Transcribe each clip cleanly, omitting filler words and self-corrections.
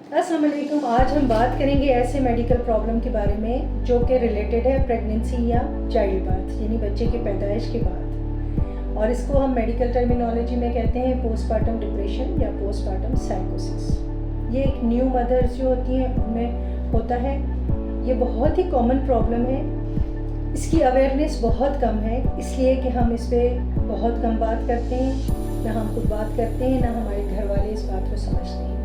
अस्सलाम वालेकुम। आज हम बात करेंगे ऐसे मेडिकल प्रॉब्लम के बारे में जो कि रिलेटेड है प्रेगनेंसी या चाइल्ड बर्थ यानी बच्चे की पैदाइश के बाद, और इसको हम मेडिकल टर्मिनोलॉजी में कहते हैं पोस्टपार्टम डिप्रेशन या पोस्टपार्टम साइकोसिस। ये एक न्यू मदर्स जो होती हैं उनमें होता है। ये बहुत ही कॉमन प्रॉब्लम है। इसकी अवेयरनेस बहुत कम है, इसलिए कि हम इस पर बहुत कम बात करते हैं। ना हम खुद बात करते हैं, ना हमारे घर वाले इस बात को समझते हैं,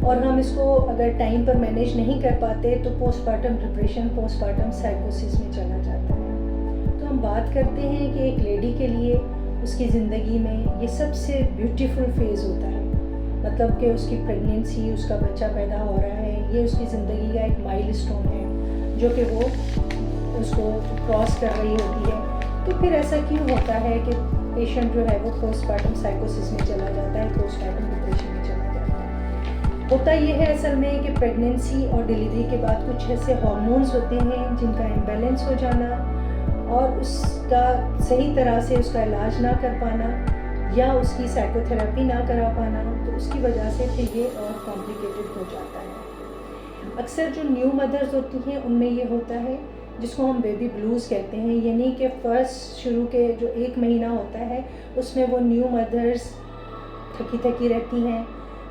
और हम इसको अगर टाइम पर मैनेज नहीं कर पाते तो पोस्टपार्टम डिप्रेशन, पोस्टपार्टम साइकोसिस में चला जाता है। तो हम बात करते हैं कि एक लेडी के लिए उसकी ज़िंदगी में ये सबसे ब्यूटीफुल फेज़ होता है, मतलब कि उसकी प्रेगनेंसी, उसका बच्चा पैदा हो रहा है, ये उसकी ज़िंदगी का एक माइलस्टोन है जो कि वो उसको क्रॉस कर रही होती है। तो फिर ऐसा क्यों होता है कि पेशेंट जो है वो पोस्टपार्टम साइकोसिस में चला जाता है, पोस्टपार्टम डिप्रेशन में चला जाता है? होता ये है असल में कि प्रेगनेंसी और डिलीवरी के बाद कुछ ऐसे हार्मोन्स होते हैं जिनका इम्बैलेंस हो जाना और उसका सही तरह से उसका इलाज ना कर पाना या उसकी साइकोथेरेपी ना करा पाना, तो उसकी वजह से फिर ये और कॉम्प्लिकेटेड हो जाता है। अक्सर जो न्यू मदर्स होती हैं उनमें ये होता है जिसको हम बेबी ब्लूज़ कहते हैं, यानी कि फ़र्स्ट शुरू के जो 1 महीना होता है उसमें वो न्यू मदर्स थकी थकी रहती हैं।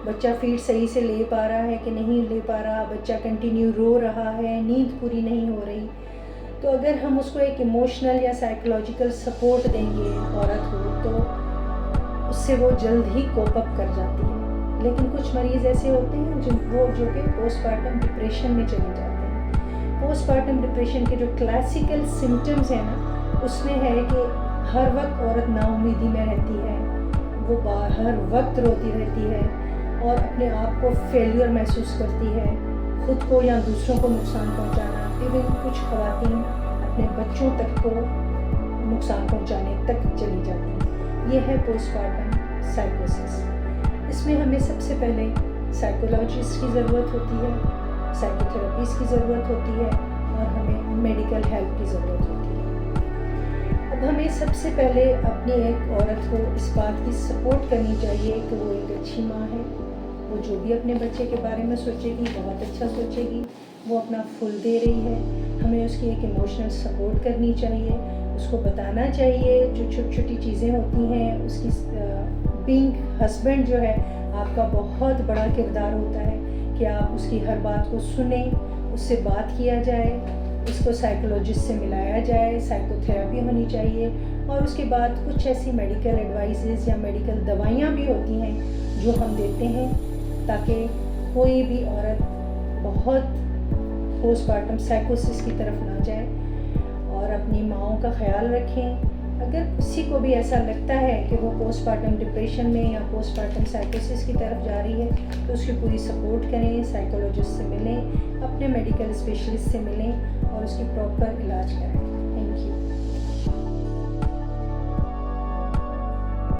बच्चा फीड सही से ले पा रहा है कि नहीं ले पा रहा, बच्चा कंटिन्यू रो रहा है, नींद पूरी नहीं हो रही। तो अगर हम उसको एक इमोशनल या साइकोलॉजिकल सपोर्ट देंगे औरत को, तो उससे वो जल्द ही कोप अप कर जाती है। लेकिन कुछ मरीज़ ऐसे होते हैं जो कि पोस्टपार्टम डिप्रेशन में चले जाते हैं। पोस्टपार्टम डिप्रेशन के जो क्लासिकल सिम्टम्स हैं ना, उसमें है कि हर वक्त औरत नाउम्मीदी में रहती है, वो हर वक्त रोती रहती है और अपने आप को फेलियर महसूस करती है, खुद को या दूसरों को नुकसान पहुंचाना, इवन कुछ ख़वातीन अपने बच्चों तक को नुकसान पहुंचाने तक चली जाती हैं। ये है पोस्टपार्टम साइकोसिस। इसमें हमें सबसे पहले साइकोलॉजिस्ट की ज़रूरत होती है, साइकोथेरेपिस्ट की ज़रूरत होती है और हमें मेडिकल हेल्प की ज़रूरत होती है। अब हमें सबसे पहले अपनी एक औरत को इस बात की सपोर्ट करनी चाहिए कि वो एक अच्छी माँ है। वो जो भी अपने बच्चे के बारे में सोचेगी बहुत अच्छा सोचेगी, वो अपना फुल दे रही है। हमें उसकी एक इमोशनल सपोर्ट करनी चाहिए, उसको बताना चाहिए जो छोटी छोटी चीज़ें होती हैं। उसकी बीइंग हस्बैंड जो है आपका बहुत बड़ा किरदार होता है कि आप उसकी हर बात को सुने, उससे बात किया जाए, उसको साइकोलॉजिस्ट से मिलाया जाए, साइकोथेरेपी होनी चाहिए, और उसके बाद कुछ ऐसी मेडिकल एडवाइसेस या मेडिकल दवाइयाँ भी होती हैं जो हम देते हैं ताकि कोई भी औरत बहुत पोस्टपार्टम साइकोसिस की तरफ ना जाए और अपनी माँओं का ख्याल रखें। अगर किसी को भी ऐसा लगता है कि वो पोस्टपार्टम डिप्रेशन में या पोस्टपार्टम साइकोसिस की तरफ जा रही है तो उसकी पूरी सपोर्ट करें, साइकोलॉजिस्ट से मिलें, अपने मेडिकल स्पेशलिस्ट से मिलें और उसकी प्रॉपर इलाज कराएं।